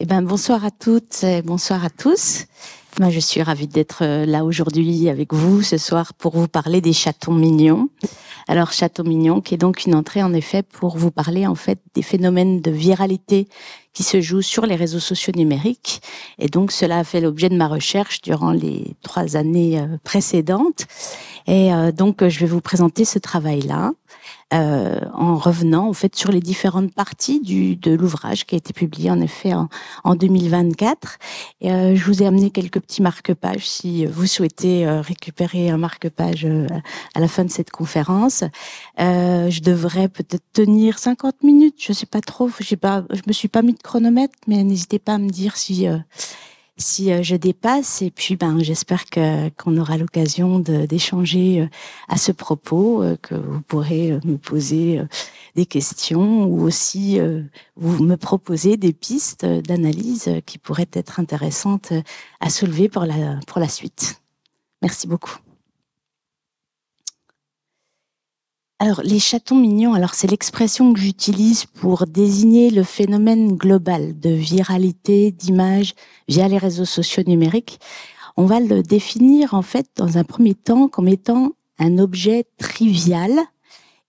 Bonsoir à toutes et bonsoir à tous. Moi, je suis ravie d'être là aujourd'hui avec vous ce soir pour vous parler des chatons mignons. Alors, Chatons mignons, qui est donc une entrée en effet pour vous parler en fait des phénomènes de viralité qui se jouent sur les réseaux sociaux numériques. Et donc, cela a fait l'objet de ma recherche durant les 3 années précédentes. Et donc, je vais vous présenter ce travail-là. En revenant en fait sur les différentes parties de l'ouvrage qui a été publié en effet en 2024. Et je vous ai amené quelques petits marque-pages si vous souhaitez récupérer un marque-page à la fin de cette conférence. Je devrais peut-être tenir 50 minutes, je sais pas trop, je me suis pas mis de chronomètre, mais n'hésitez pas à me dire si je dépasse. Et puis j'espère qu'on aura l'occasion d'échanger à ce propos, que vous pourrez me poser des questions ou aussi vous me proposer des pistes d'analyse qui pourraient être intéressantes à soulever pour la suite. Merci beaucoup. Alors, les chatons mignons, c'est l'expression que j'utilise pour désigner le phénomène global de viralité d'images via les réseaux sociaux numériques. On va le définir, en fait, dans un premier temps, comme étant un objet trivial.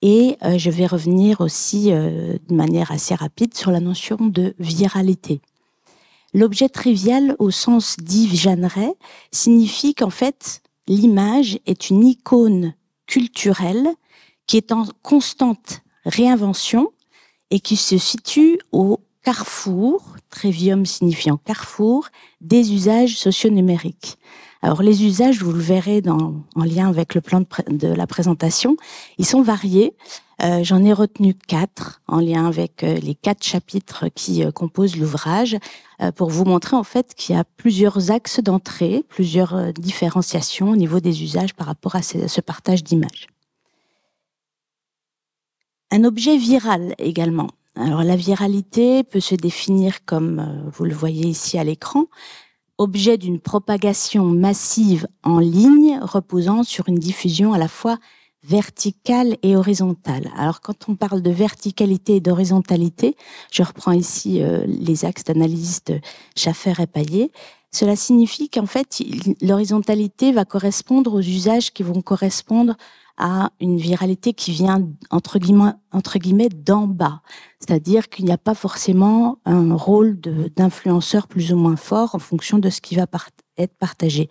Et je vais revenir aussi de manière assez rapide sur la notion de viralité. L'objet trivial, au sens d'Yves Jeanneret, signifie qu'en fait, l'image est une icône culturelle qui est en constante réinvention et qui se situe au carrefour, trivium signifiant carrefour, des usages socio-numériques. Alors les usages, vous le verrez en lien avec le plan de la présentation, ils sont variés. J'en ai retenu 4 en lien avec les 4 chapitres qui composent l'ouvrage pour vous montrer en fait qu'il y a plusieurs axes d'entrée, plusieurs différenciations au niveau des usages par rapport à ce partage d'images. Un objet viral également. Alors la viralité peut se définir comme, vous le voyez ici à l'écran, objet d'une propagation massive en ligne reposant sur une diffusion à la fois verticale et horizontale. Alors quand on parle de verticalité et d'horizontalité, je reprends ici les axes d'analyse de Schaffer et Payet, cela signifie qu'en fait l'horizontalité va correspondre aux usages qui vont correspondre à une viralité qui vient entre guillemets d'en bas, c'est-à-dire qu'il n'y a pas forcément un rôle d'influenceur plus ou moins fort en fonction de ce qui va être partagé.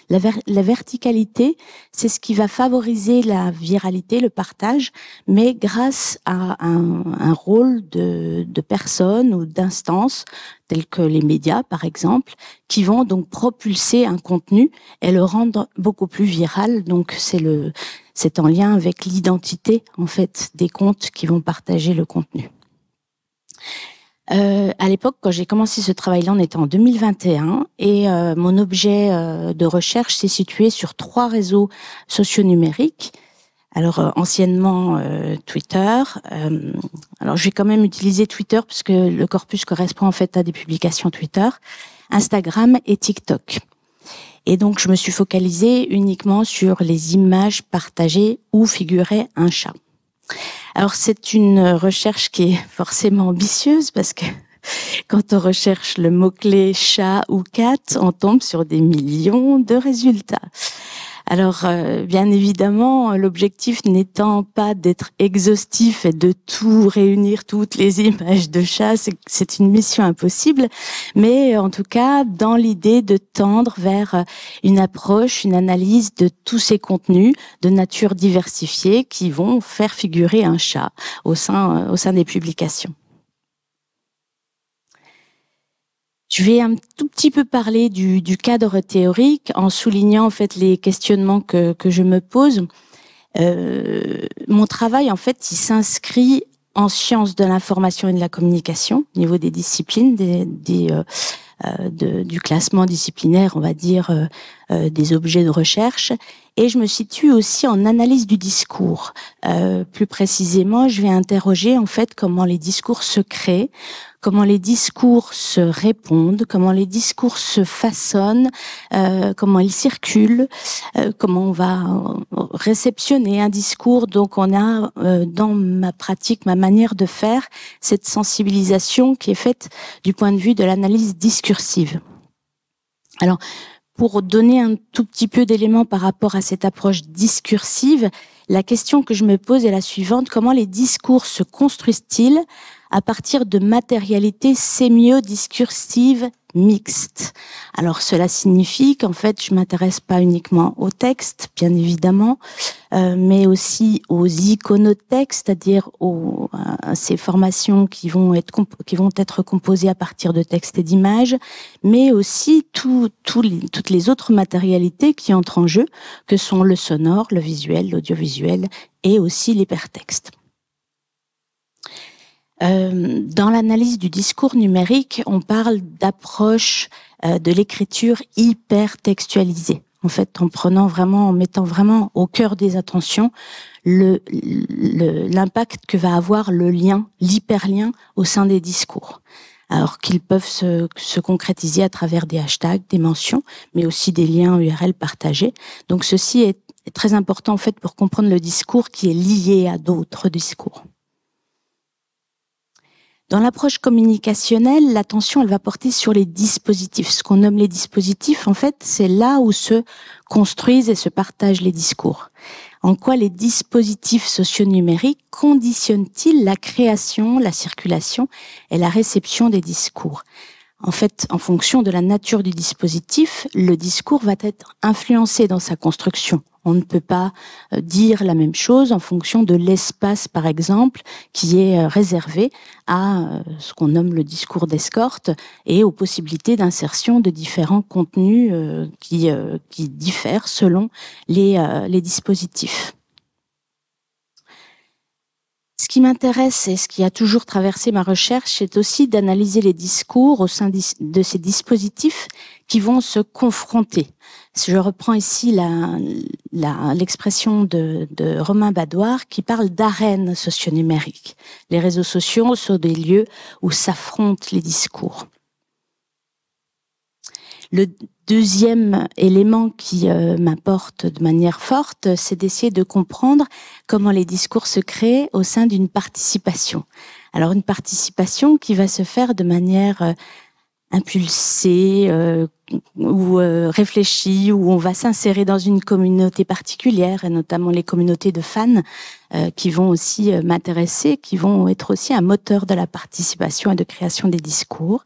La verticalité, c'est ce qui va favoriser la viralité, le partage, mais grâce à un rôle de personnes ou d'instances telles que les médias par exemple, qui vont donc propulser un contenu et le rendre beaucoup plus viral. Donc c'est en lien avec l'identité en fait des comptes qui vont partager le contenu. À l'époque, quand j'ai commencé ce travail-là, on était en 2021 et mon objet de recherche s'est situé sur 3 réseaux socio-numériques. Alors anciennement Twitter. Alors je vais quand même utiliser Twitter parce que le corpus correspond en fait à des publications Twitter, Instagram et TikTok. Et donc, je me suis focalisée uniquement sur les images partagées où figurait un chat. Alors, c'est une recherche qui est forcément ambitieuse parce que quand on recherche le mot-clé chat ou cat, on tombe sur des millions de résultats. Alors, bien évidemment, l'objectif n'étant pas d'être exhaustif et de tout réunir, toutes les images de chats, c'est une mission impossible, mais en tout cas, dans l'idée de tendre vers une approche, une analyse de tous ces contenus de nature diversifiée qui vont faire figurer un chat au sein des publications. Je vais un tout petit peu parler du cadre théorique en soulignant en fait les questionnements que je me pose. Mon travail en fait, il s'inscrit en sciences de l'information et de la communication au niveau des disciplines, du classement disciplinaire, on va dire des objets de recherche. Et je me situe aussi en analyse du discours. Plus précisément, je vais interroger en fait comment les discours se créent, comment les discours se répondent, comment les discours se façonnent, comment ils circulent, comment on va réceptionner un discours. Donc on a dans ma pratique, ma manière de faire, cette sensibilisation qui est faite du point de vue de l'analyse discursive. Alors, pour donner un tout petit peu d'éléments par rapport à cette approche discursive, la question que je me pose est la suivante: comment les discours se construisent-ils à partir de matérialités sémio-discursives mixtes? Alors cela signifie qu'en fait je m'intéresse pas uniquement au texte, bien évidemment, mais aussi aux iconotextes, c'est-à-dire à ces formations qui vont être composées à partir de textes et d'images, mais aussi toutes les autres matérialités qui entrent en jeu, que sont le sonore, le visuel, l'audiovisuel et aussi l'hypertexte. Dans l'analyse du discours numérique, on parle d'approche de l'écriture hypertextualisée. En fait, en mettant vraiment au cœur des attentions l'impact que va avoir le lien, l'hyperlien au sein des discours. Alors qu'ils peuvent se concrétiser à travers des hashtags, des mentions, mais aussi des liens URL partagés. Donc ceci est très important en fait pour comprendre le discours qui est lié à d'autres discours. Dans l'approche communicationnelle, l'attention, elle va porter sur les dispositifs. Ce qu'on nomme les dispositifs, en fait, c'est là où se construisent et se partagent les discours. En quoi les dispositifs socio-numériques conditionnent-ils la création, la circulation et la réception des discours? En fait, en fonction de la nature du dispositif, le discours va être influencé dans sa construction. On ne peut pas dire la même chose en fonction de l'espace, par exemple, qui est réservé à ce qu'on nomme le discours d'escorte et aux possibilités d'insertion de différents contenus qui diffèrent selon les dispositifs. Ce qui m'intéresse et ce qui a toujours traversé ma recherche, c'est aussi d'analyser les discours au sein de ces dispositifs qui vont se confronter. Je reprends ici l'expression de Romain Badoir qui parle d'arènes socio-numériques. Les réseaux sociaux sont des lieux où s'affrontent les discours. Le deuxième élément qui m'importe de manière forte, c'est d'essayer de comprendre comment les discours se créent au sein d'une participation. Alors une participation qui va se faire de manière impulsée ou réfléchie, où on va s'insérer dans une communauté particulière, et notamment les communautés de fans qui vont aussi m'intéresser, qui vont être aussi un moteur de la participation et de création des discours.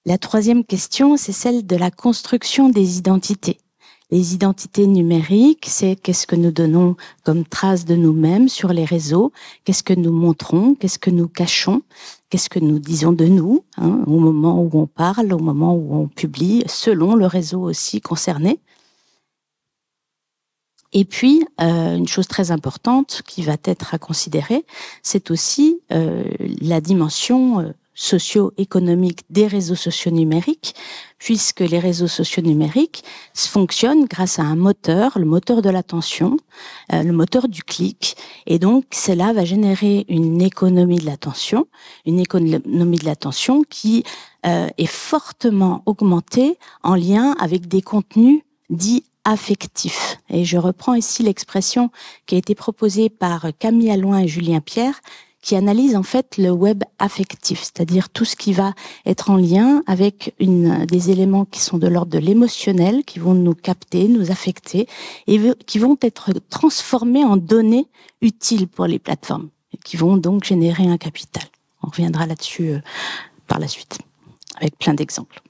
La troisième question, c'est celle de la construction des identités. Les identités numériques, c'est qu'est-ce que nous donnons comme trace de nous-mêmes sur les réseaux, qu'est-ce que nous montrons, qu'est-ce que nous cachons, qu'est-ce que nous disons de nous, au moment où on parle, au moment où on publie, selon le réseau aussi concerné. Et puis, une chose très importante qui va être à considérer, c'est aussi la dimension socio-économique des réseaux sociaux numériques, puisque les réseaux sociaux numériques fonctionnent grâce à un moteur, le moteur de l'attention, le moteur du clic, et donc cela va générer une économie de l'attention qui est fortement augmentée en lien avec des contenus dits affectifs. Et je reprends ici l'expression qui a été proposée par Camille Allouin et Julien Pierre, qui analyse en fait le web affectif, c'est-à-dire tout ce qui va être en lien avec des éléments qui sont de l'ordre de l'émotionnel, qui vont nous capter, nous affecter, et qui vont être transformés en données utiles pour les plateformes, et qui vont donc générer un capital. On reviendra là-dessus par la suite, avec plein d'exemples.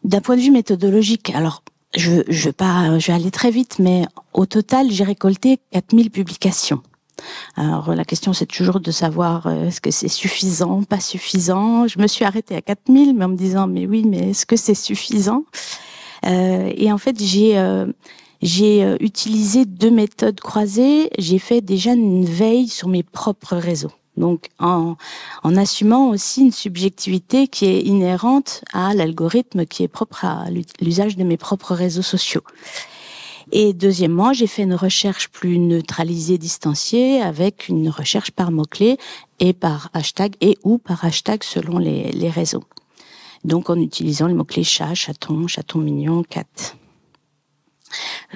D'un point de vue méthodologique, alors je vais aller très vite, mais au total, j'ai récolté 4000 publications. Alors la question c'est toujours de savoir est-ce que c'est suffisant, pas suffisant. Je me suis arrêtée à 4000, mais en me disant mais oui, mais est-ce que c'est suffisant? Et en fait j'ai utilisé deux méthodes croisées. J'ai fait déjà une veille sur mes propres réseaux. Donc, en assumant aussi une subjectivité qui est inhérente à l'algorithme qui est propre à l'usage de mes propres réseaux sociaux. Et deuxièmement, j'ai fait une recherche plus neutralisée, distanciée, avec une recherche par mots-clés et par hashtag et ou par hashtag selon les réseaux. Donc, en utilisant le mot-clé chat, chaton, chaton mignon, cat.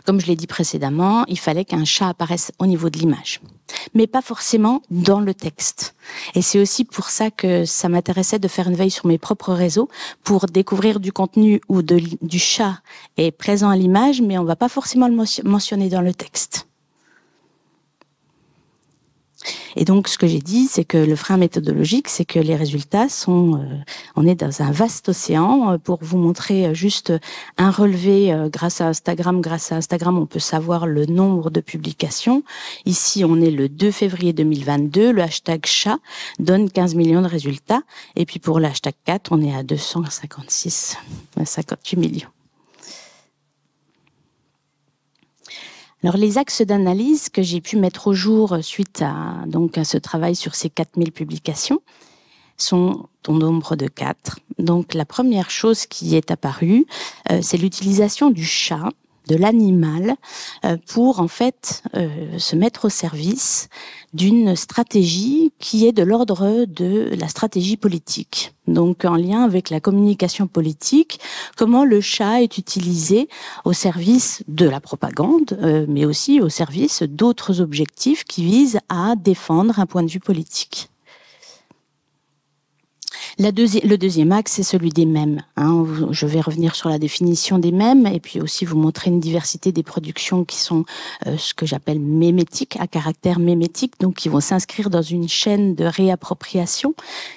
Comme je l'ai dit précédemment, il fallait qu'un chat apparaisse au niveau de l'image, mais pas forcément dans le texte. Et c'est aussi pour ça que ça m'intéressait de faire une veille sur mes propres réseaux pour découvrir du contenu où du chat est présent à l'image, mais on va pas forcément le mentionner dans le texte. Et donc, ce que j'ai dit, c'est que le frein méthodologique, c'est que les résultats sont... on est dans un vaste océan. Pour vous montrer juste un relevé grâce à Instagram. Grâce à Instagram, on peut savoir le nombre de publications. Ici, on est le 2 février 2022. Le hashtag chat donne 15 millions de résultats. Et puis, pour le hashtag cat, on est à 58 millions. Alors, les axes d'analyse que j'ai pu mettre au jour suite à ce travail sur ces 4000 publications sont au nombre de 4. Donc, la première chose qui est apparue, c'est l'utilisation du chat, de l'animal, pour en fait se mettre au service d'une stratégie qui est de l'ordre de la stratégie politique. Donc, en lien avec la communication politique, comment le chat est utilisé au service de la propagande, mais aussi au service d'autres objectifs qui visent à défendre un point de vue politique. Le deuxième axe, c'est celui des mèmes. Je vais revenir sur la définition des mèmes et puis aussi vous montrer une diversité des productions qui sont ce que j'appelle mémétiques, à caractère mémétique, donc qui vont s'inscrire dans une chaîne de réappropriation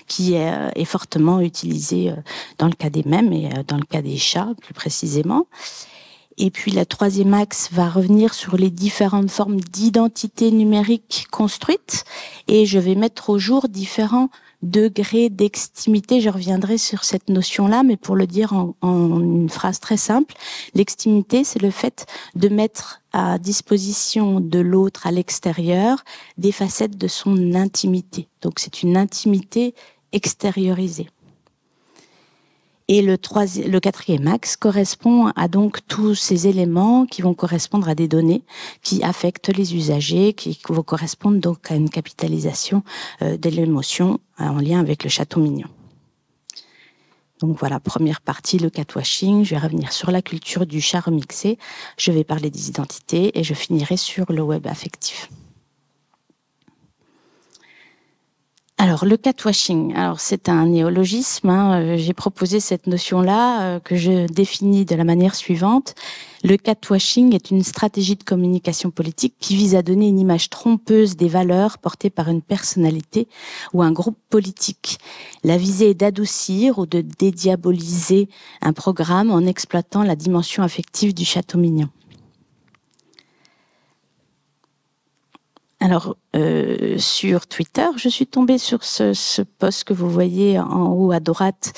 qui est fortement utilisée dans le cas des mèmes et dans le cas des chats plus précisément. Et puis la troisième axe va revenir sur les différentes formes d'identité numérique construites et je vais mettre au jour différents degrés d'extimité. Je reviendrai sur cette notion-là, mais pour le dire en une phrase très simple, l'extimité, c'est le fait de mettre à disposition de l'autre à l'extérieur des facettes de son intimité. Donc c'est une intimité extériorisée. Et le quatrième axe correspond à donc tous ces éléments qui vont correspondre à des données qui affectent les usagers, qui vont correspondre donc à une capitalisation de l'émotion en lien avec le chaton mignon. Donc voilà, première partie, le catwashing. Je vais revenir sur la culture du chat remixé. Je vais parler des identités et je finirai sur le web affectif. Alors, le catwashing, c'est un néologisme. J'ai proposé cette notion-là que je définis de la manière suivante. Le catwashing est une stratégie de communication politique qui vise à donner une image trompeuse des valeurs portées par une personnalité ou un groupe politique. La visée est d'adoucir ou de dédiaboliser un programme en exploitant la dimension affective du chaton mignon. Alors, sur Twitter, je suis tombée sur ce post que vous voyez en haut à droite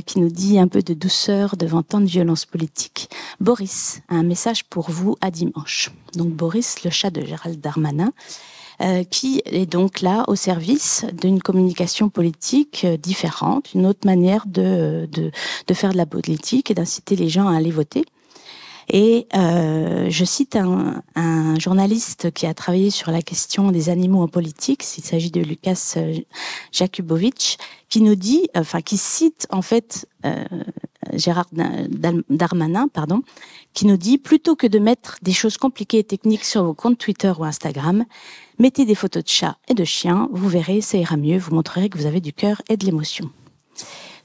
qui nous dit un peu de douceur devant tant de violence politique. Boris a un message pour vous à dimanche. Donc Boris, le chat de Gérald Darmanin, qui est donc là au service d'une communication politique différente, une autre manière de faire de la politique et d'inciter les gens à aller voter. Et je cite un journaliste qui a travaillé sur la question des animaux en politique, il s'agit de Lukas Jakubowicz, qui nous dit, qui cite en fait Gérald Darmanin, qui nous dit, plutôt que de mettre des choses compliquées et techniques sur vos comptes Twitter ou Instagram, mettez des photos de chats et de chiens, vous verrez, ça ira mieux, vous montrerez que vous avez du cœur et de l'émotion.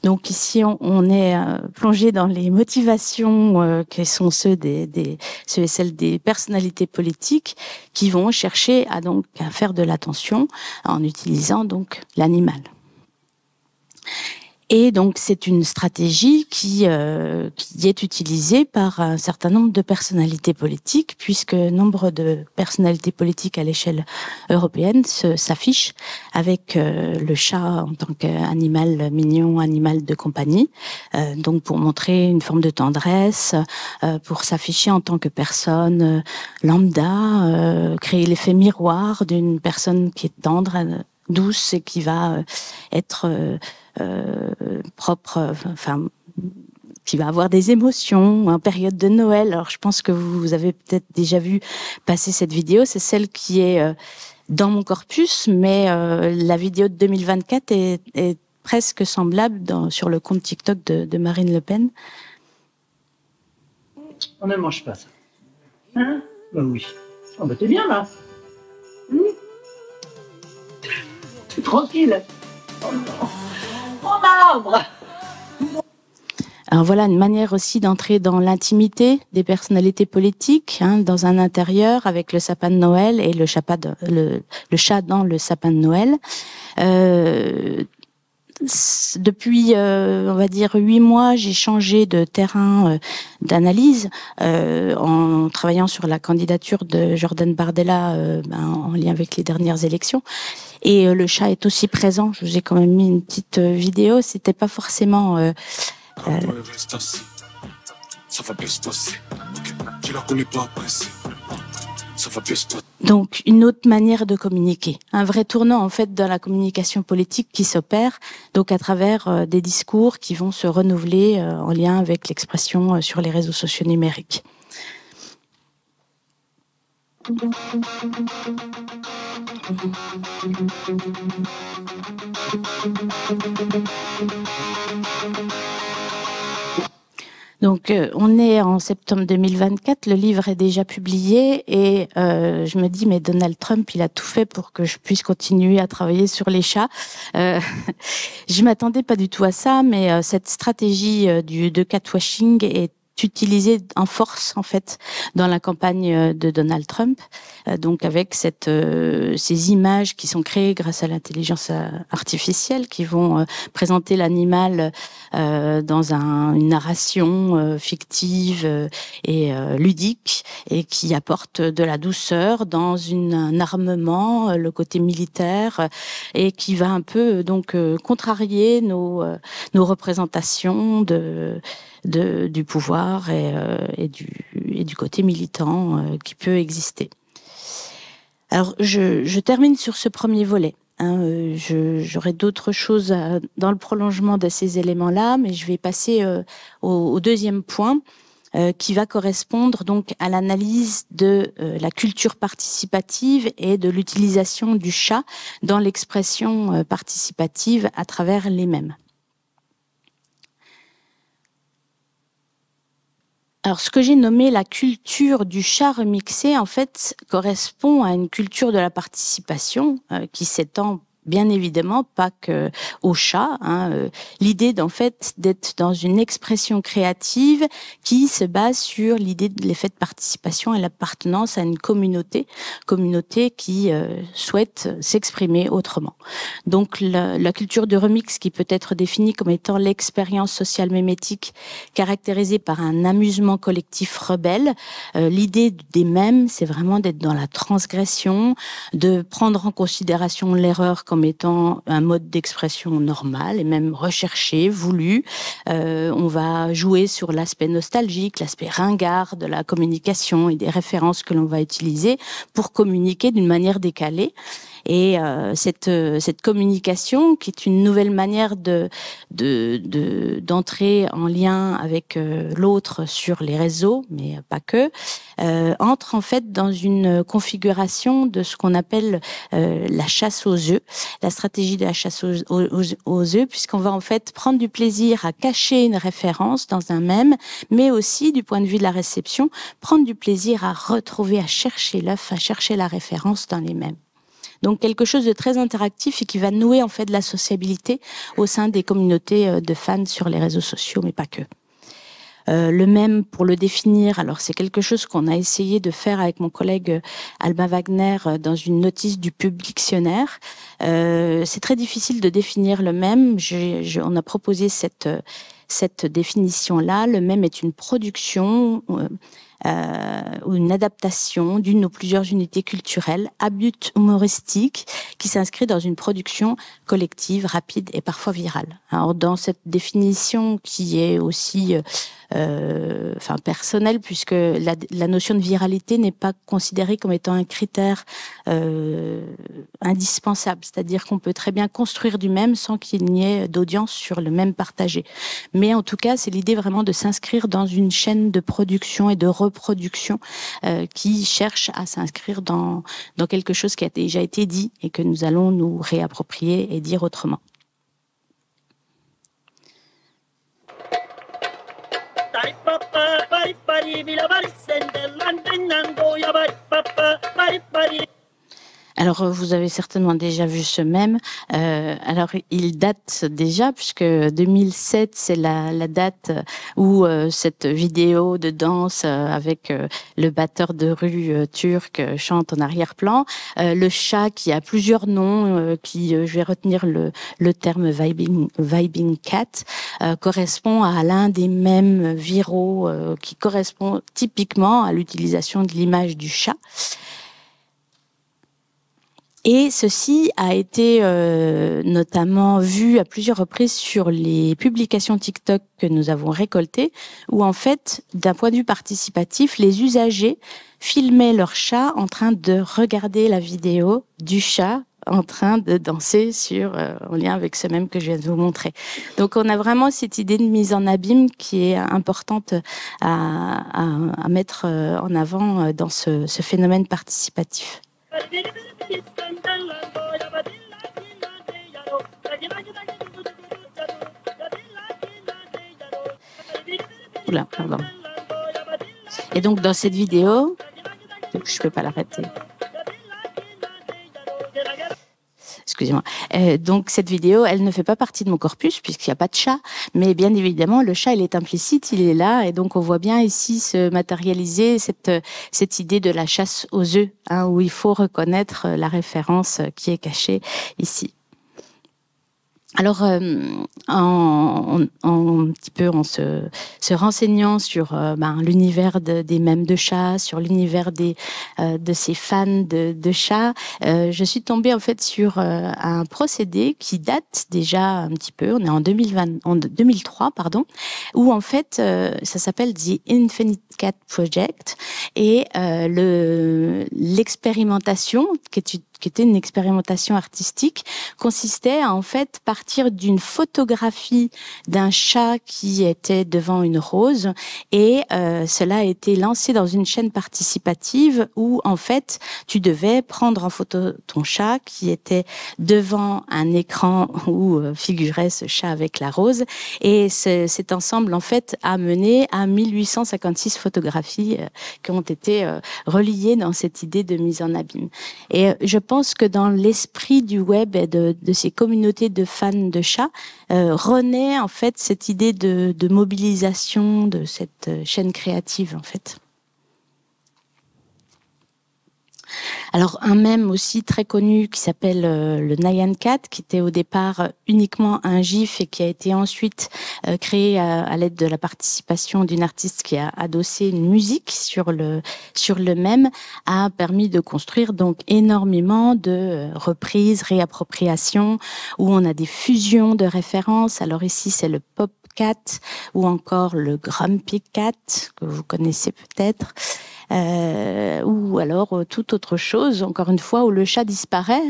Donc ici, on est plongé dans les motivations qui sont ceux et celles des personnalités politiques qui vont chercher à faire de l'attention en utilisant donc l'animal. Et donc c'est une stratégie qui est utilisée par un certain nombre de personnalités politiques, puisque nombre de personnalités politiques à l'échelle européenne s'affichent avec le chat en tant qu'animal mignon, animal de compagnie, donc pour montrer une forme de tendresse, pour s'afficher en tant que personne lambda, créer l'effet miroir d'une personne qui est tendre, douce et qui va être propre, enfin, qui va avoir des émotions en période de Noël. Alors, je pense que vous avez peut-être déjà vu passer cette vidéo. C'est celle qui est dans mon corpus, mais la vidéo de 2024 est presque semblable sur le compte TikTok de Marine Le Pen. On ne mange pas ça. Hein? Bah oui. Oh bah t'es bien là. T'es tranquille. Oh non. Oh l'arbre. Alors voilà une manière aussi d'entrer dans l'intimité des personnalités politiques, hein, dans un intérieur avec le sapin de Noël et le chat dans le sapin de Noël. Depuis, on va dire 8 mois, j'ai changé de terrain d'analyse en travaillant sur la candidature de Jordan Bardella en lien avec les dernières élections. Et le chat est aussi présent. Je vous ai quand même mis une petite vidéo. C'était pas forcément donc une autre manière de communiquer, un vrai tournant en fait dans la communication politique qui s'opère donc à travers des discours qui vont se renouveler en lien avec l'expression sur les réseaux sociaux numériques. Donc, on est en septembre 2024, le livre est déjà publié et je me dis, mais Donald Trump, il a tout fait pour que je puisse continuer à travailler sur les chats. Je m'attendais pas du tout à ça, mais cette stratégie de catwashing est utilisée en force en fait dans la campagne de Donald Trump, donc avec ces images qui sont créées grâce à l'intelligence artificielle qui vont présenter l'animal dans une narration fictive et ludique et qui apporte de la douceur dans un armement, le côté militaire et qui va un peu donc contrarier nos représentations du pouvoir et du côté militant qui peut exister. Alors, je termine sur ce premier volet. J'aurai d'autres choses dans le prolongement de ces éléments-là, mais je vais passer au deuxième point qui va correspondre donc à l'analyse de la culture participative et de l'utilisation du chat dans l'expression participative à travers les mèmes. Alors, ce que j'ai nommé la culture du chat remixé, en fait, correspond à une culture de la participation qui s'étend bien évidemment pas que au chat. L'idée d'en fait d'être dans une expression créative qui se base sur l'idée de l'effet de participation et l'appartenance à une communauté qui souhaite s'exprimer autrement. Donc la culture de remix qui peut être définie comme étant l'expérience sociale mémétique caractérisée par un amusement collectif rebelle. L'idée des mèmes, c'est vraiment d'être dans la transgression, de prendre en considération l'erreur comme étant un mode d'expression normal et même recherché, voulu. On va jouer sur l'aspect nostalgique, l'aspect ringard de la communication et des références que l'on va utiliser pour communiquer d'une manière décalée. Et cette communication, qui est une nouvelle manière d'entrer en lien avec l'autre sur les réseaux, mais pas que, entre en fait dans une configuration de ce qu'on appelle la chasse aux œufs, la stratégie de la chasse aux œufs, puisqu'on va en fait prendre du plaisir à cacher une référence dans un mème, mais aussi du point de vue de la réception, prendre du plaisir à retrouver, à chercher l'œuf, à chercher la référence dans les mèmes. Donc quelque chose de très interactif et qui va nouer en fait de la sociabilité au sein des communautés de fans sur les réseaux sociaux, mais pas que. Le mème, pour le définir, alors c'est quelque chose qu'on a essayé de faire avec mon collègue Alba Wagner dans une notice du Publictionnaire. C'est très difficile de définir le mème. On a proposé cette définition-là. Le mème est une production ou une adaptation d'une ou plusieurs unités culturelles à but humoristique qui s'inscrit dans une production collective, rapide et parfois virale. Alors, dans cette définition qui est aussi personnelle, puisque la notion de viralité n'est pas considérée comme étant un critère indispensable, c'est-à-dire qu'on peut très bien construire du même sans qu'il n'y ait d'audience sur le même partagé. Mais en tout cas, c'est l'idée vraiment de s'inscrire dans une chaîne de production et de reproduction qui cherche à s'inscrire dans quelque chose qui a déjà été dit et que nous allons nous réapproprier et dire autrement. Alors, vous avez certainement déjà vu ce mème. Alors, il date déjà, puisque 2007, c'est la date où cette vidéo de danse avec le batteur de rue turc chante en arrière-plan. Le chat qui a plusieurs noms, je vais retenir le terme vibing cat, correspond à l'un des mèmes viraux qui correspond typiquement à l'utilisation de l'image du chat. Et ceci a été notamment vu à plusieurs reprises sur les publications TikTok que nous avons récoltées, où en fait, d'un point de vue participatif, les usagers filmaient leur chat en train de regarder la vidéo du chat en train de danser en lien avec ce même que je viens de vous montrer. Donc on a vraiment cette idée de mise en abîme qui est importante à mettre en avant dans ce phénomène participatif. Oula, pardon. Et donc dans cette vidéo, je peux pas l'arrêter. Excusez-moi. Donc cette vidéo, elle ne fait pas partie de mon corpus puisqu'il n'y a pas de chat, mais bien évidemment le chat il est implicite, il est là et donc on voit bien ici se matérialiser cette idée de la chasse aux œufs, où il faut reconnaître la référence qui est cachée ici. Alors, en petit peu en se renseignant sur l'univers des mèmes de chats, sur l'univers de ces fans de chats, je suis tombée en fait sur un procédé qui date déjà un petit peu. On est en 2003, pardon, où en fait ça s'appelle The Infinite Cat Project et l'expérimentation qui était une expérimentation artistique, consistait à en fait partir d'une photographie d'un chat qui était devant une rose et cela a été lancé dans une chaîne participative où en fait tu devais prendre en photo ton chat qui était devant un écran où figurait ce chat avec la rose et cet ensemble en fait a mené à 1856 photographies qui ont été reliées dans cette idée de mise en abîme. Et je pense que dans l'esprit du web et de ces communautés de fans de chats, renaît en fait cette idée de mobilisation de cette chaîne créative en fait. Alors un mème aussi très connu qui s'appelle le Nyan Cat, qui était au départ uniquement un gif et qui a été ensuite créé à l'aide de la participation d'une artiste qui a adossé une musique sur le mème, a permis de construire donc énormément de reprises, réappropriations, où on a des fusions de références. Alors ici c'est le Pop Cat ou encore le Grumpy Cat que vous connaissez peut-être. Ou alors toute autre chose, encore une fois, où le chat disparaît,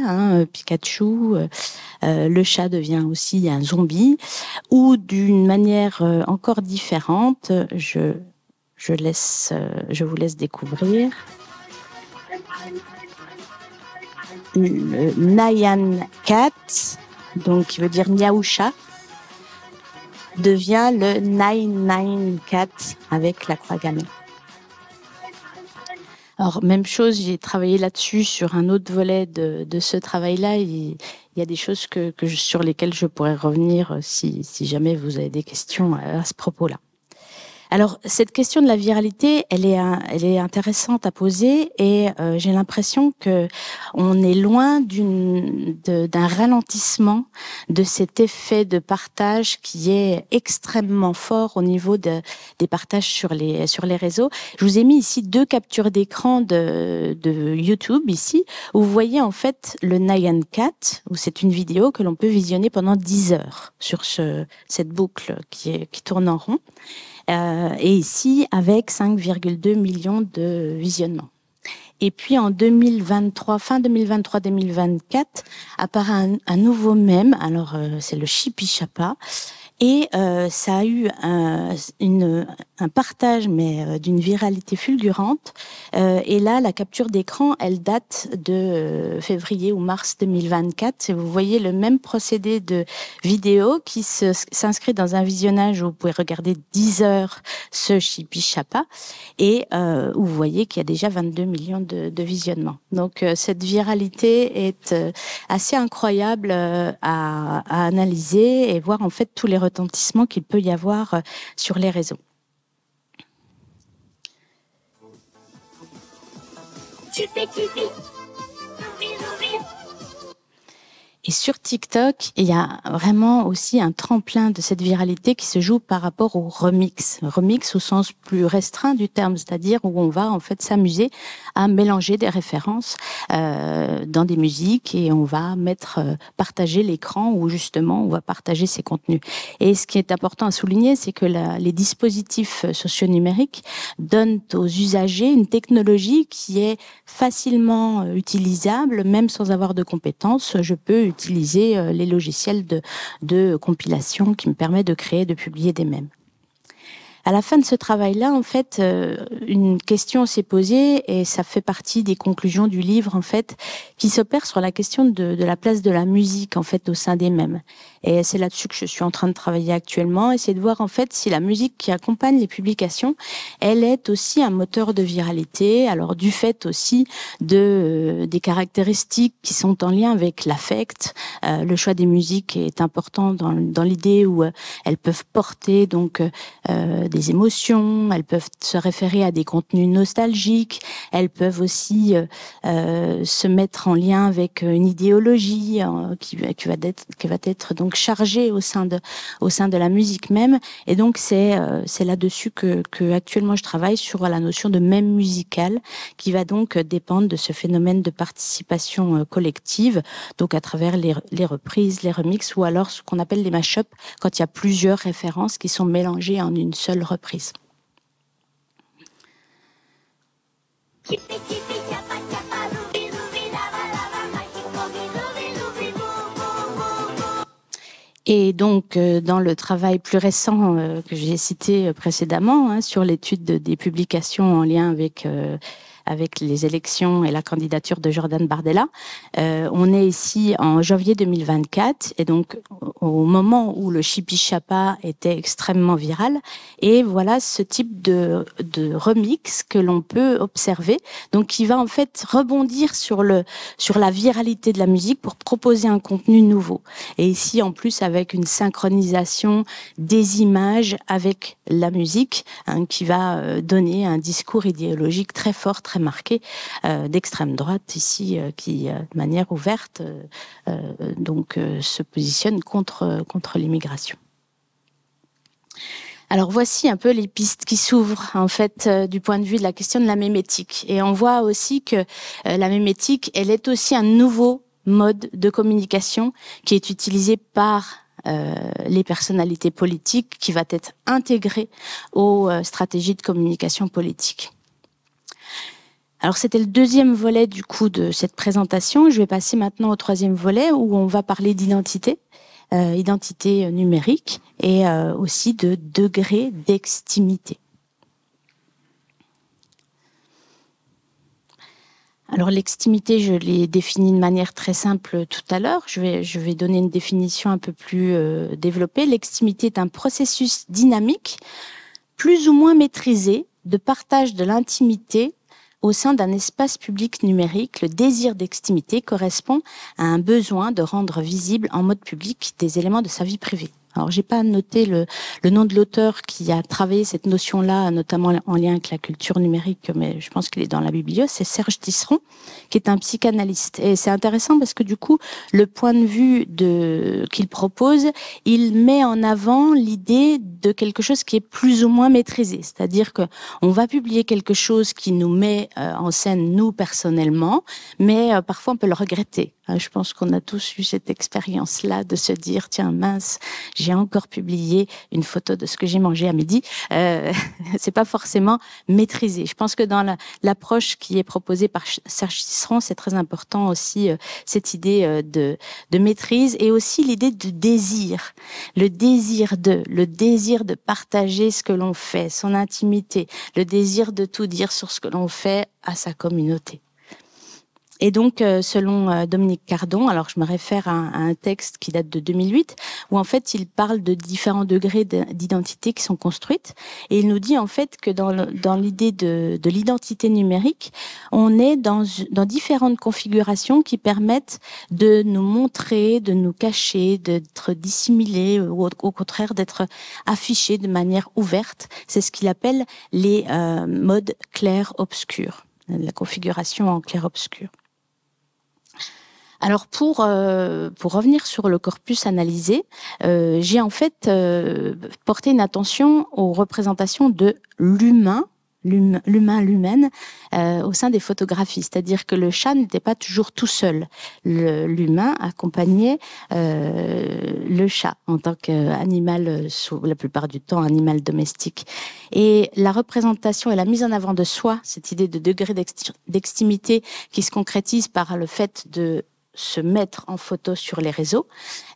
Pikachu, le chat devient aussi un zombie, ou d'une manière encore différente, je vous laisse découvrir. Le Nyan Cat, donc qui veut dire miaou chat, devient le Nine Cat avec la croix gammée. Alors, même chose, j'ai travaillé là-dessus sur un autre volet de ce travail-là. Il y a des choses sur lesquelles je pourrais revenir si jamais vous avez des questions à ce propos-là. Alors, cette question de la viralité, elle est intéressante à poser et j'ai l'impression que on est loin d'un ralentissement de cet effet de partage qui est extrêmement fort au niveau des partages sur les réseaux. Je vous ai mis ici 2 captures d'écran de YouTube ici, où vous voyez en fait le Nyan Cat, où c'est une vidéo que l'on peut visionner pendant 10 heures sur cette boucle qui tourne en rond. Et ici, avec 5,2 millions de visionnements. Et puis en 2023, fin 2023-2024, apparaît un nouveau mème. Alors c'est le Chipi Chapa. Et ça a eu un partage, mais d'une viralité fulgurante. Et là, la capture d'écran, elle date de février ou mars 2024. Et vous voyez le même procédé de vidéo qui s'inscrit dans un visionnage où vous pouvez regarder 10 heures ce Chipi Chapa et où vous voyez qu'il y a déjà 22 millions de visionnements. Donc cette viralité est assez incroyable à analyser et voir en fait tous les retentissement qu'il peut y avoir sur les réseaux. Et sur TikTok, il y a vraiment aussi un tremplin de cette viralité qui se joue par rapport au remix. Remix au sens plus restreint du terme, c'est-à-dire où on va en fait s'amuser à mélanger des références dans des musiques et on va partager l'écran où justement on va partager ces contenus. Et ce qui est important à souligner, c'est que les dispositifs socio-numériques donnent aux usagers une technologie qui est facilement utilisable, même sans avoir de compétences. Je peux utiliser les logiciels de compilation qui me permettent de créer, de publier des mèmes. À la fin de ce travail-là, en fait, une question s'est posée et ça fait partie des conclusions du livre, en fait, qui s'opère sur la question de la place de la musique, en fait, au sein des mèmes. Et c'est là-dessus que je suis en train de travailler actuellement, et c'est de voir, en fait, si la musique qui accompagne les publications, elle est aussi un moteur de viralité, alors du fait aussi des caractéristiques qui sont en lien avec l'affect. Le choix des musiques est important dans l'idée où elles peuvent porter, donc, des émotions, elles peuvent se référer à des contenus nostalgiques, elles peuvent aussi se mettre en lien avec une idéologie qui va être donc chargée au sein de la musique même. Et donc c'est là-dessus que actuellement je travaille sur la notion de mème musical qui va donc dépendre de ce phénomène de participation collective, donc à travers les reprises, les remixes ou alors ce qu'on appelle les mash-up quand il y a plusieurs références qui sont mélangées en une seule reprise. Et donc, dans le travail plus récent que j'ai cité précédemment, sur l'étude des publications en lien avec les élections et la candidature de Jordan Bardella. On est ici en janvier 2024 et donc au moment où le Chipi Chapa était extrêmement viral. Et voilà ce type de remix que l'on peut observer, donc qui va en fait rebondir sur la viralité de la musique pour proposer un contenu nouveau. Et ici en plus avec une synchronisation des images avec la musique qui va donner un discours idéologique très fort, très marqué d'extrême droite ici, qui de manière ouverte se positionne contre l'immigration. Alors voici un peu les pistes qui s'ouvrent en fait du point de vue de la question de la mémétique. Et on voit aussi que la mémétique, elle est aussi un nouveau mode de communication qui est utilisé par les personnalités politiques, qui va être intégré aux stratégies de communication politique. Alors c'était le deuxième volet du coup de cette présentation. Je vais passer maintenant au troisième volet où on va parler d'identité, identité numérique et aussi de degré d'extimité. Alors l'extimité, je l'ai définie de manière très simple tout à l'heure. Je vais donner une définition un peu plus développée. L'extimité est un processus dynamique, plus ou moins maîtrisé, de partage de l'intimité au sein d'un espace public numérique. Le désir d'extimité correspond à un besoin de rendre visible en mode public des éléments de sa vie privée. Alors, j'ai pas noté le nom de l'auteur qui a travaillé cette notion-là, notamment en lien avec la culture numérique, mais je pense qu'il est dans la bibliothèque. C'est Serge Tisseron, qui est un psychanalyste. Et c'est intéressant parce que du coup, le point de vue qu'il propose, il met en avant l'idée de quelque chose qui est plus ou moins maîtrisé. C'est-à-dire que on va publier quelque chose qui nous met en scène, nous, personnellement, mais parfois on peut le regretter. Je pense qu'on a tous eu cette expérience-là de se dire, tiens, mince, j'ai encore publié une photo de ce que j'ai mangé à midi. C'est pas forcément maîtrisé. Je pense que dans l'approche qui est proposée par Serge Tisseron, c'est très important aussi cette idée de maîtrise et aussi l'idée de désir. Le désir de partager ce que l'on fait, son intimité, le désir de tout dire sur ce que l'on fait à sa communauté. Et donc, selon Dominique Cardon, alors je me réfère à un texte qui date de 2008, où en fait il parle de différents degrés d'identité qui sont construites, et il nous dit en fait que dans l'idée de l'identité numérique, on est dans différentes configurations qui permettent de nous montrer, de nous cacher, d'être dissimulés, ou au contraire d'être affichés de manière ouverte. C'est ce qu'il appelle les modes clair-obscur, la configuration en clair-obscur. Alors pour revenir sur le corpus analysé, j'ai en fait porté une attention aux représentations de l'humaine au sein des photographies. C'est-à-dire que le chat n'était pas toujours tout seul. L'humain accompagnait le chat en tant qu'animal, la plupart du temps, animal domestique. Et la représentation et la mise en avant de soi, cette idée de degré d'extimité qui se concrétise par le fait de se mettre en photo sur les réseaux,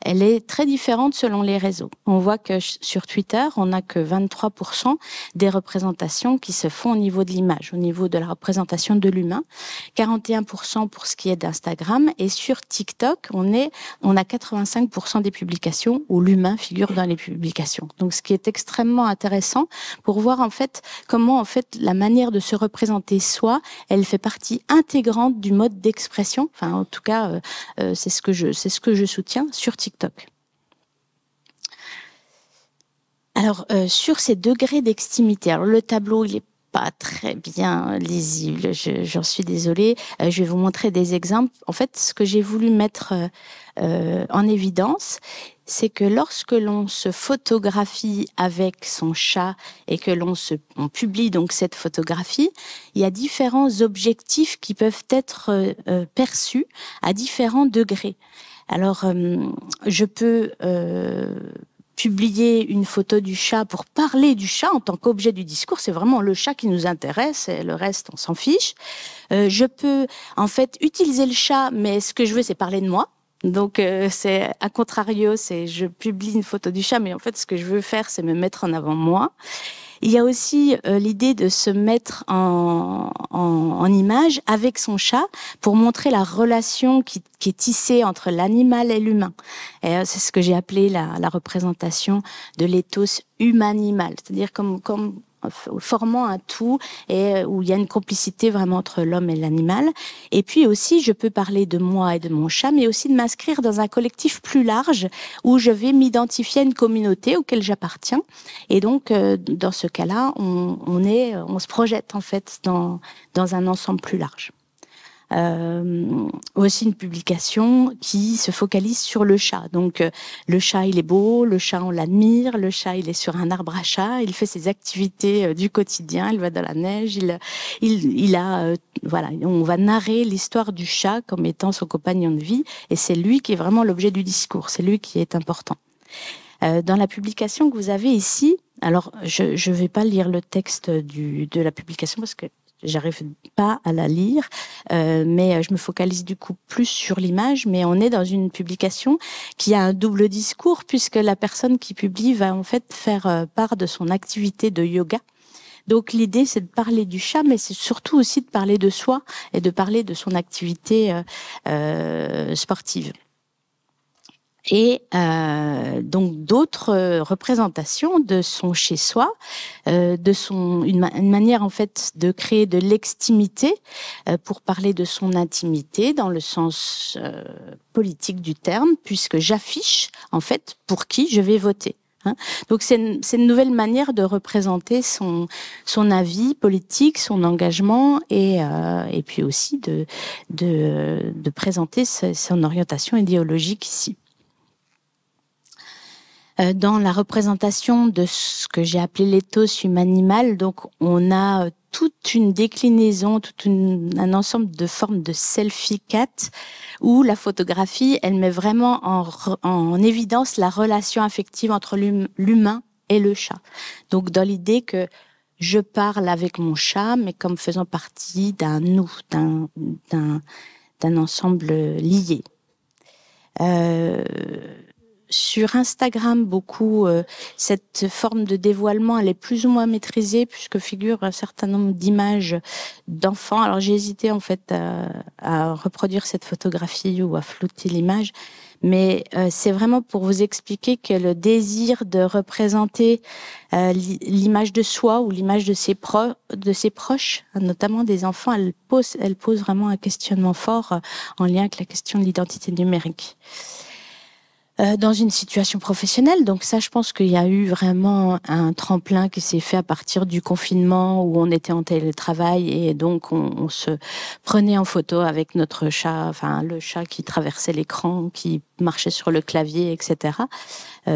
elle est très différente selon les réseaux. On voit que sur Twitter, on n'a que 23% des représentations qui se font au niveau de l'image, au niveau de la représentation de l'humain, 41% pour ce qui est d'Instagram, et sur TikTok, on a 85% des publications où l'humain figure dans les publications. Donc, ce qui est extrêmement intéressant pour voir en fait comment en fait la manière de se représenter soi, elle fait partie intégrante du mode d'expression. Enfin, en tout cas, c'est ce que je soutiens sur TikTok. Alors, sur ces degrés d'extimité, alors le tableau, il est pas très bien lisible, j'en suis désolée. Je vais vous montrer des exemples. En fait, ce que j'ai voulu mettre en évidence, c'est que lorsque l'on se photographie avec son chat et que on publie donc cette photographie, il y a différents objectifs qui peuvent être perçus à différents degrés. Alors, je peux publier une photo du chat pour parler du chat en tant qu'objet du discours. C'est vraiment le chat qui nous intéresse et le reste, on s'en fiche. Je peux en fait utiliser le chat, mais ce que je veux, c'est parler de moi. Donc c'est à contrario, je publie une photo du chat, mais en fait ce que je veux faire, c'est me mettre en avant moi. Il y a aussi l'idée de se mettre en image avec son chat pour montrer la relation qui est tissée entre l'animal et l'humain. Et c'est ce que j'ai appelé la représentation de l'éthos humain-animal, c'est-à-dire comme formant un tout et où il y a une complicité vraiment entre l'homme et l'animal. Et puis aussi, je peux parler de moi et de mon chat, mais aussi de m'inscrire dans un collectif plus large où je vais m'identifier à une communauté auquel j'appartiens. Et donc, dans ce cas-là, on se projette en fait dans un ensemble plus large. Aussi une publication qui se focalise sur le chat. Donc le chat il est beau, le chat on l'admire, le chat il est sur un arbre à chat, il fait ses activités du quotidien, il va dans la neige, voilà, on va narrer l'histoire du chat comme étant son compagnon de vie et c'est lui qui est vraiment l'objet du discours, c'est lui qui est important. Dans la publication que vous avez ici, alors je vais pas lire le texte de la publication parce que j'arrive pas à la lire, mais je me focalise du coup plus sur l'image. Mais on est dans une publication qui a un double discours puisque la personne qui publie va en fait faire part de son activité de yoga. Donc l'idée c'est de parler du chat, mais c'est surtout aussi de parler de soi et de parler de son activité sportive. Et donc d'autres représentations de son chez-soi, une manière en fait de créer de l'extimité pour parler de son intimité dans le sens politique du terme, puisque j'affiche en fait pour qui je vais voter. Donc c'est une nouvelle manière de représenter son avis politique, son engagement et puis aussi de présenter son orientation idéologique ici. Dans la représentation de ce que j'ai appelé l'éthos humanimal, donc on a toute une déclinaison, un ensemble de formes de selfie cat où la photographie, elle met vraiment en évidence la relation affective entre l'humain et le chat. Donc dans l'idée que je parle avec mon chat, mais comme faisant partie d'un nous, d'un ensemble lié. Sur Instagram, beaucoup, cette forme de dévoilement, elle est plus ou moins maîtrisée puisque figure un certain nombre d'images d'enfants. Alors j'ai hésité en fait à reproduire cette photographie ou à flouter l'image, mais c'est vraiment pour vous expliquer que le désir de représenter l'image de soi ou l'image de ses proches, notamment des enfants, elle pose vraiment un questionnement fort en lien avec la question de l'identité numérique. Dans une situation professionnelle. Donc ça, je pense qu'il y a eu vraiment un tremplin qui s'est fait à partir du confinement où on était en télétravail et donc on se prenait en photo avec notre chat, enfin le chat qui traversait l'écran, qui marchait sur le clavier, etc.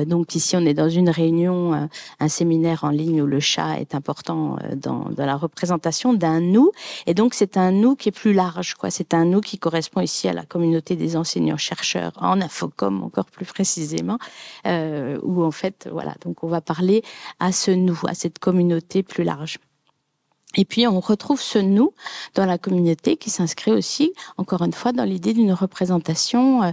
Donc ici, on est dans une réunion, un séminaire en ligne où le chat est important dans la représentation d'un nous. Et donc, c'est un nous qui est plus large, quoi. C'est un nous qui correspond ici à la communauté des enseignants-chercheurs, en Infocom encore plus précisément, où en fait, voilà. Donc, on va parler à ce nous, à cette communauté plus large. Et puis, on retrouve ce nous dans la communauté qui s'inscrit aussi, encore une fois, dans l'idée d'une représentation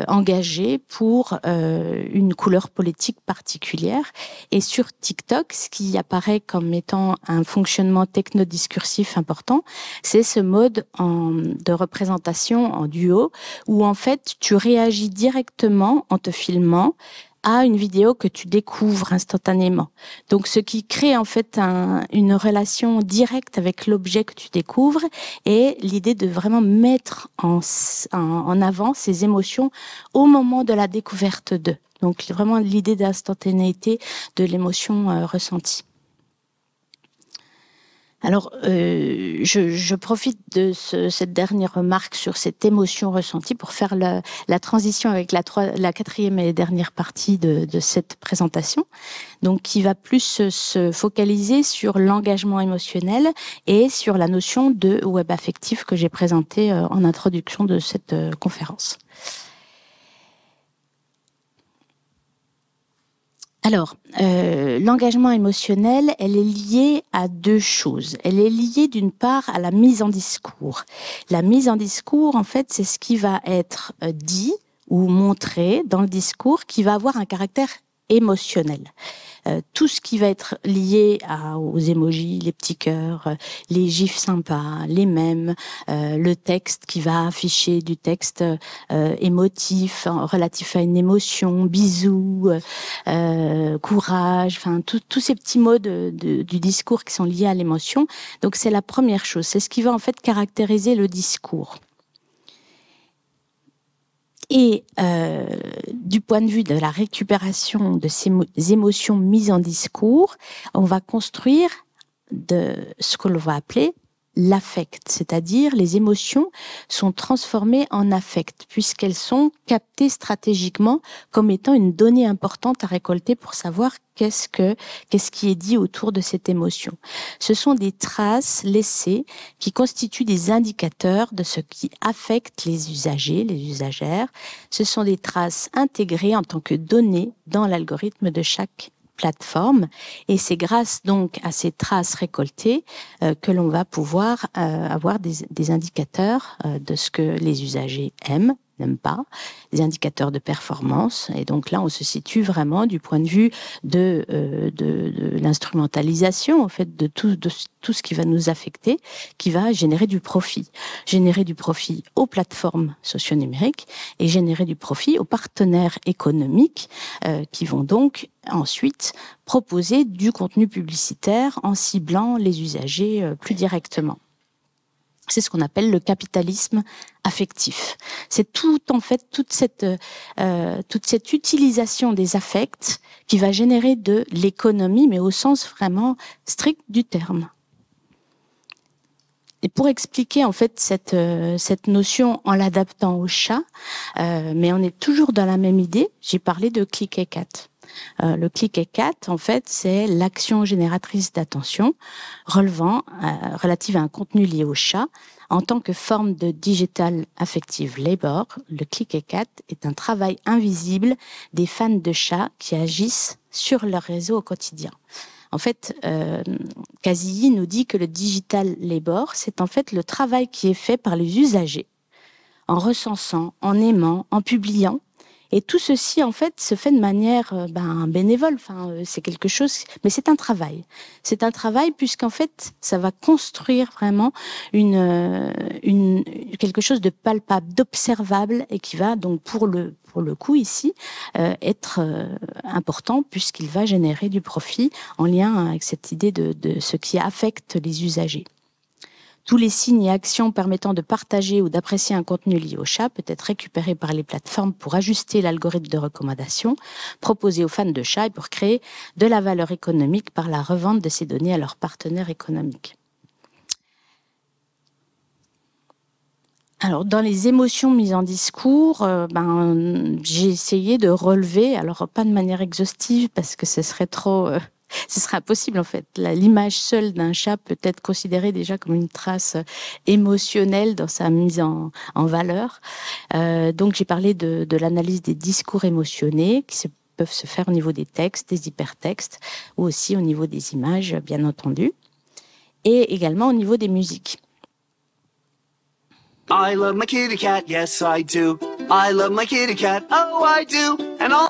engagée pour une couleur politique particulière. Et sur TikTok, ce qui apparaît comme étant un fonctionnement technodiscursif important, c'est ce mode de représentation en duo où, en fait, tu réagis directement en te filmant à une vidéo que tu découvres instantanément. Donc, ce qui crée en fait une relation directe avec l'objet que tu découvres et l'idée de vraiment mettre en avant ces émotions au moment de la découverte d'eux. Donc, vraiment l'idée d'instantanéité de l'émotion ressentie. Alors, je profite de cette dernière remarque sur cette émotion ressentie pour faire la transition avec la quatrième et dernière partie de cette présentation, donc qui va plus se focaliser sur l'engagement émotionnel et sur la notion de web affectif que j'ai présentée en introduction de cette conférence. Alors, l'engagement émotionnel, elle est liée à deux choses. Elle est liée d'une part à la mise en discours. La mise en discours, en fait, c'est ce qui va être dit ou montré dans le discours qui va avoir un caractère émotionnel. Tout ce qui va être lié aux émojis, les petits cœurs, les gifs sympas, les mèmes, le texte qui va afficher du texte émotif, relatif à une émotion, bisous, courage, enfin tous ces petits mots du discours qui sont liés à l'émotion. Donc c'est la première chose, c'est ce qui va en fait caractériser le discours. Et du point de vue de la récupération de ces émotions mises en discours, on va construire ce que l'on va appeler l'affect, c'est-à-dire les émotions sont transformées en affect puisqu'elles sont captées stratégiquement comme étant une donnée importante à récolter pour savoir qu'est-ce qui est dit autour de cette émotion. Ce sont des traces laissées qui constituent des indicateurs de ce qui affecte les usagers, les usagères. Ce sont des traces intégrées en tant que données dans l'algorithme de chaque plateforme et c'est grâce donc à ces traces récoltées que l'on va pouvoir avoir des indicateurs de ce que les usagers aiment n'aiment pas, des indicateurs de performance. Et donc là, on se situe vraiment du point de vue de l'instrumentalisation, en fait, de tout ce qui va nous affecter, qui va générer du profit. Générer du profit aux plateformes socio-numériques et générer du profit aux partenaires économiques qui vont donc ensuite proposer du contenu publicitaire en ciblant les usagers plus directement. C'est ce qu'on appelle le capitalisme affectif. C'est en fait toute cette utilisation des affects qui va générer de l'économie, mais au sens vraiment strict du terme. Et pour expliquer en fait cette notion en l'adaptant au chat, mais on est toujours dans la même idée, j'ai parlé de click et cat. Le click et cat, en fait, c'est l'action génératrice d'attention relative à un contenu lié au chat. En tant que forme de digital affective labor, le click et cat est un travail invisible des fans de chats qui agissent sur leur réseau au quotidien. En fait, Kazii nous dit que le digital labor, c'est en fait le travail qui est fait par les usagers en recensant, en aimant, en publiant. Et tout ceci, en fait, se fait de manière bénévole. Enfin, c'est quelque chose, mais c'est un travail. C'est un travail puisqu'en fait, ça va construire vraiment quelque chose de palpable, d'observable, et qui va donc pour le coup ici être important puisqu'il va générer du profit en lien avec cette idée de ce qui affecte les usagers. Tous les signes et actions permettant de partager ou d'apprécier un contenu lié au chat peut être récupéré par les plateformes pour ajuster l'algorithme de recommandation proposé aux fans de chats et pour créer de la valeur économique par la revente de ces données à leurs partenaires économiques. Alors, dans les émotions mises en discours, j'ai essayé de relever, alors pas de manière exhaustive parce que ce serait ce serait impossible en fait. L'image seule d'un chat peut être considérée déjà comme une trace émotionnelle dans sa mise en valeur. Donc j'ai parlé de l'analyse des discours émotionnés qui peuvent se faire au niveau des textes, des hypertextes, ou aussi au niveau des images, bien entendu, et également au niveau des musiques. I love my kitty cat, yes I do. I love my kitty cat, oh I do. And all...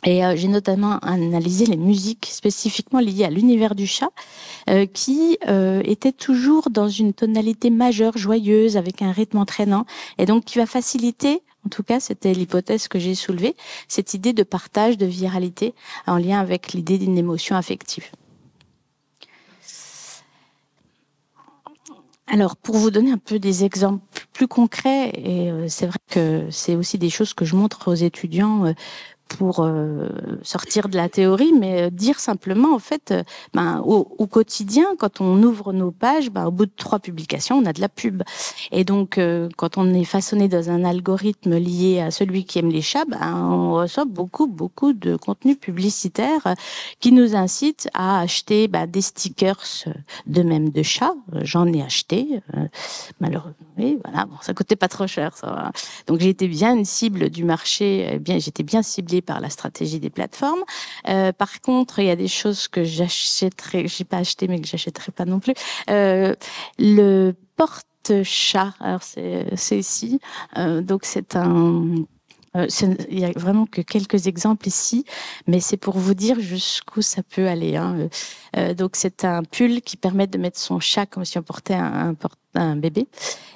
Et j'ai notamment analysé les musiques spécifiquement liées à l'univers du chat, qui étaient toujours dans une tonalité majeure, joyeuse, avec un rythme entraînant, et donc qui va faciliter, en tout cas c'était l'hypothèse que j'ai soulevée, cette idée de partage, de viralité, en lien avec l'idée d'une émotion affective. Alors, pour vous donner un peu des exemples plus concrets, et c'est vrai que c'est aussi des choses que je montre aux étudiants pour sortir de la théorie, mais dire simplement, en fait, au quotidien, quand on ouvre nos pages, au bout de 3 publications, on a de la pub. Et donc, quand on est façonné dans un algorithme lié à celui qui aime les chats, on reçoit beaucoup de contenu publicitaire qui nous incite à acheter des stickers de même de chats. J'en ai acheté, malheureusement. Oui, voilà, bon, ça coûtait pas trop cher, ça va. Donc, j'ai été bien une cible du marché, j'étais bien ciblée par la stratégie des plateformes. Par contre, il y a des choses que j'achèterais, j'ai pas acheté, mais que j'achèterais pas non plus. Le porte-chat, alors c'est ici. Donc c'est il y a vraiment que quelques exemples ici, mais c'est pour vous dire jusqu'où ça peut aller. Donc c'est un pull qui permet de mettre son chat comme si on portait un bébé.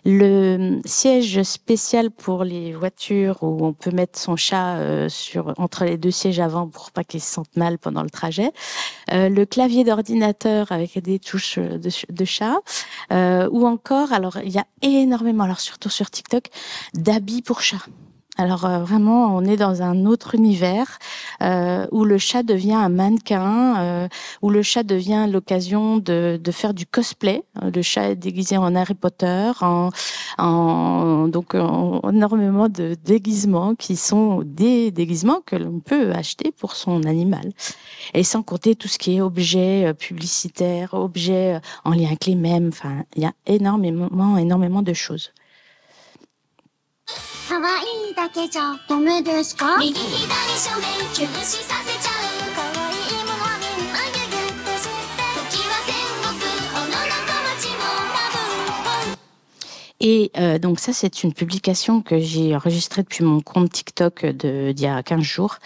Le siège spécial pour les voitures où on peut mettre son chat entre les 2 sièges avant pour pas qu'il se sente mal pendant le trajet. Le clavier d'ordinateur avec des touches de chat. Ou encore, alors il y a énormément, alors surtout sur TikTok, d'habits pour chat. Alors vraiment, on est dans un autre univers où le chat devient un mannequin, où le chat devient l'occasion de faire du cosplay. Le chat est déguisé en Harry Potter, donc énormément de déguisements qui sont des déguisements que l'on peut acheter pour son animal. Et sans compter tout ce qui est objets publicitaires, objets en lien avec les mèmes. Enfin, il y a énormément de choses. Et donc ça, c'est une publication que j'ai enregistrée depuis mon compte TikTok d'il y a 15 jours.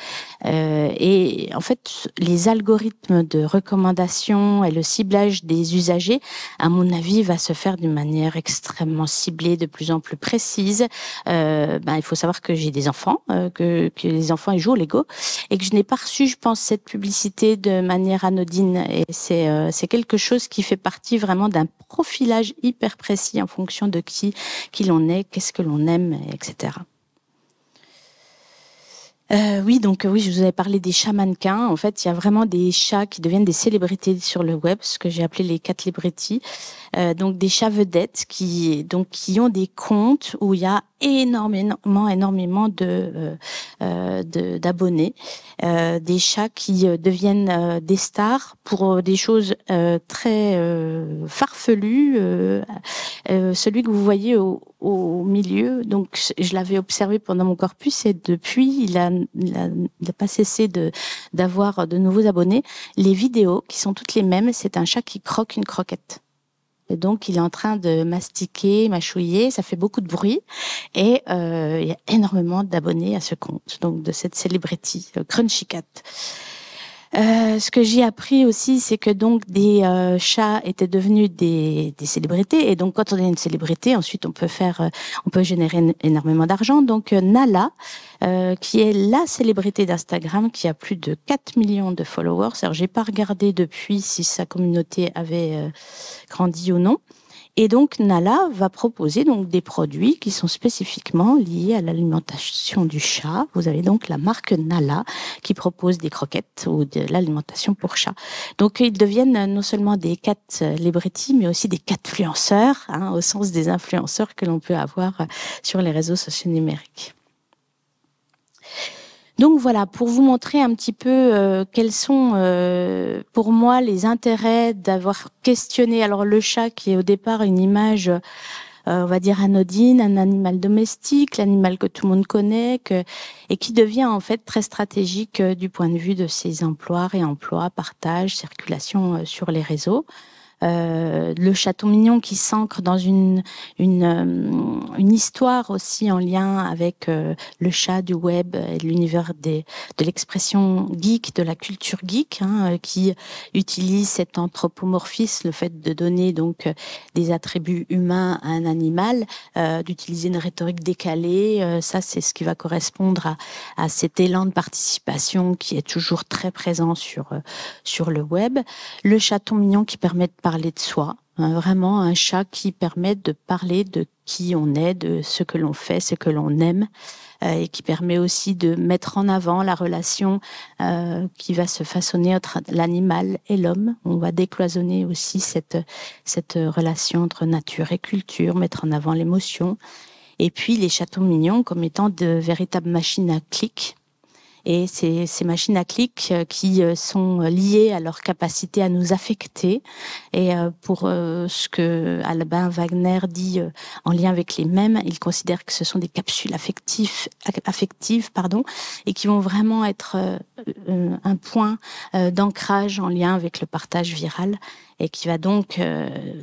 Et en fait, les algorithmes de recommandation et le ciblage des usagers, à mon avis, va se faire d'une manière extrêmement ciblée, de plus en plus précise. Il faut savoir que j'ai des enfants, que les enfants ils jouent au Lego, et que je n'ai pas reçu, je pense, cette publicité de manière anodine. Et c'est quelque chose qui fait partie vraiment d'un profilage hyper précis en fonction de qui l'on est, qu'est-ce que l'on aime, etc. Oui, je vous avais parlé des chats mannequins. En fait, il y a vraiment des chats qui deviennent des célébrités sur le web, ce que j'ai appelé les cat celebrities. Donc des chats vedettes qui ont des comptes où il y a énormément d'abonnés, des chats qui deviennent des stars pour des choses très farfelues. Celui que vous voyez au milieu, donc je l'avais observé pendant mon corpus et depuis il a pas cessé d'avoir de nouveaux abonnés. Les vidéos qui sont toutes les mêmes, c'est un chat qui croque une croquette. Et donc, il est en train de mastiquer, mâchouiller, ça fait beaucoup de bruit. Et il y a énormément d'abonnés à ce compte, donc de cette celebrity, Crunchy Cat. Ce que j'ai appris aussi, c'est que donc des chats étaient devenus des célébrités. Et donc, quand on est une célébrité, ensuite, on peut générer énormément d'argent. Donc, Nala, qui est la célébrité d'Instagram, qui a plus de 4 millions de followers. Alors, j'ai pas regardé depuis si sa communauté avait grandi ou non. Et donc, Nala va proposer donc des produits qui sont spécifiquement liés à l'alimentation du chat. Vous avez donc la marque Nala qui propose des croquettes ou de l'alimentation pour chat. Donc, ils deviennent non seulement des cat celebrities, mais aussi des catfluenceurs, au sens des influenceurs que l'on peut avoir sur les réseaux sociaux numériques. Donc voilà, pour vous montrer un petit peu quels sont pour moi les intérêts d'avoir questionné alors le chat qui est au départ une image on va dire anodine, un animal domestique, l'animal que tout le monde connaît et qui devient en fait très stratégique du point de vue de ses emplois, réemploi, partage, circulation sur les réseaux. Le chaton mignon qui s'ancre dans une histoire aussi en lien avec le chat du web et l'univers de l'expression geek, de la culture geek, qui utilise cet anthropomorphisme, le fait de donner donc des attributs humains à un animal, d'utiliser une rhétorique décalée. Ça, c'est ce qui va correspondre à cet élan de participation qui est toujours très présent sur le web. Le chaton mignon qui permet de parler de soi, vraiment un chat qui permet de parler de qui on est, de ce que l'on fait, ce que l'on aime, et qui permet aussi de mettre en avant la relation qui va se façonner entre l'animal et l'homme. On va décloisonner aussi cette relation entre nature et culture, mettre en avant l'émotion. Et puis les chatons mignons comme étant de véritables machines à clics. Et ces machines à clics qui sont liées à leur capacité à nous affecter. Et pour ce que Albin Wagner dit en lien avec les mèmes, il considère que ce sont des capsules affectives, et qui vont vraiment être un point d'ancrage en lien avec le partage viral et qui va donc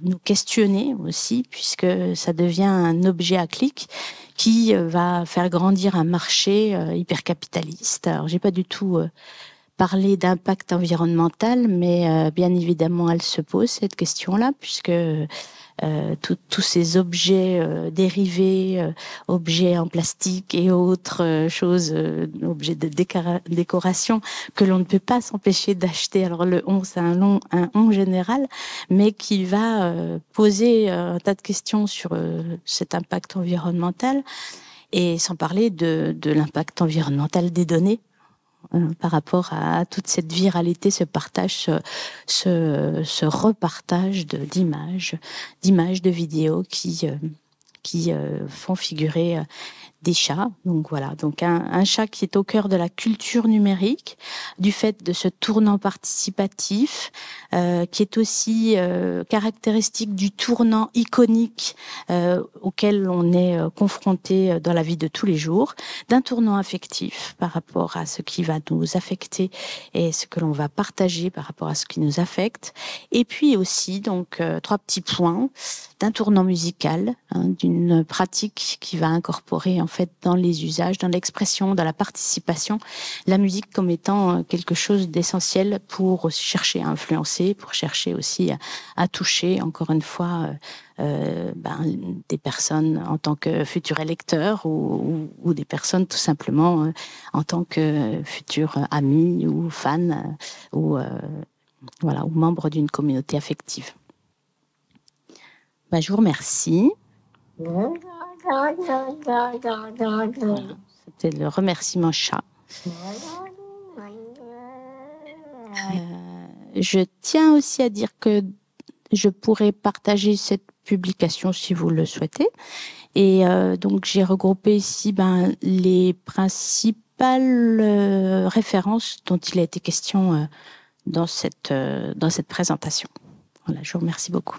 nous questionner aussi, puisque ça devient un objet à clic qui va faire grandir un marché hypercapitaliste. Alors, j'ai pas du tout parlé d'impact environnemental, mais bien évidemment, elle se pose cette question-là, puisque tous ces objets dérivés, objets en plastique et autres choses, objets de décoration que l'on ne peut pas s'empêcher d'acheter. Alors le on, c'est un on général, mais qui va poser un tas de questions sur cet impact environnemental, et sans parler de l'impact environnemental des données. Par rapport à toute cette viralité, ce partage, ce repartage d'images, de vidéos qui font figurer des chats. Donc voilà, donc un chat qui est au cœur de la culture numérique, du fait de ce tournant participatif, qui est aussi caractéristique du tournant iconique auquel on est confronté dans la vie de tous les jours, d'un tournant affectif par rapport à ce qui va nous affecter et ce que l'on va partager par rapport à ce qui nous affecte. Et puis aussi, donc, 3 petits points d'un tournant musical, d'une pratique qui va incorporer en fait dans les usages, dans l'expression, dans la participation, la musique comme étant quelque chose d'essentiel pour chercher à influencer, pour chercher aussi à toucher, encore une fois, des personnes en tant que futurs électeurs ou des personnes tout simplement en tant que futurs amis ou fans ou membres d'une communauté affective. Je vous remercie. C'était le remerciement chat. Je tiens aussi à dire que je pourrais partager cette publication si vous le souhaitez. Et donc j'ai regroupé ici les principales références dont il a été question dans cette présentation. Voilà, je vous remercie beaucoup.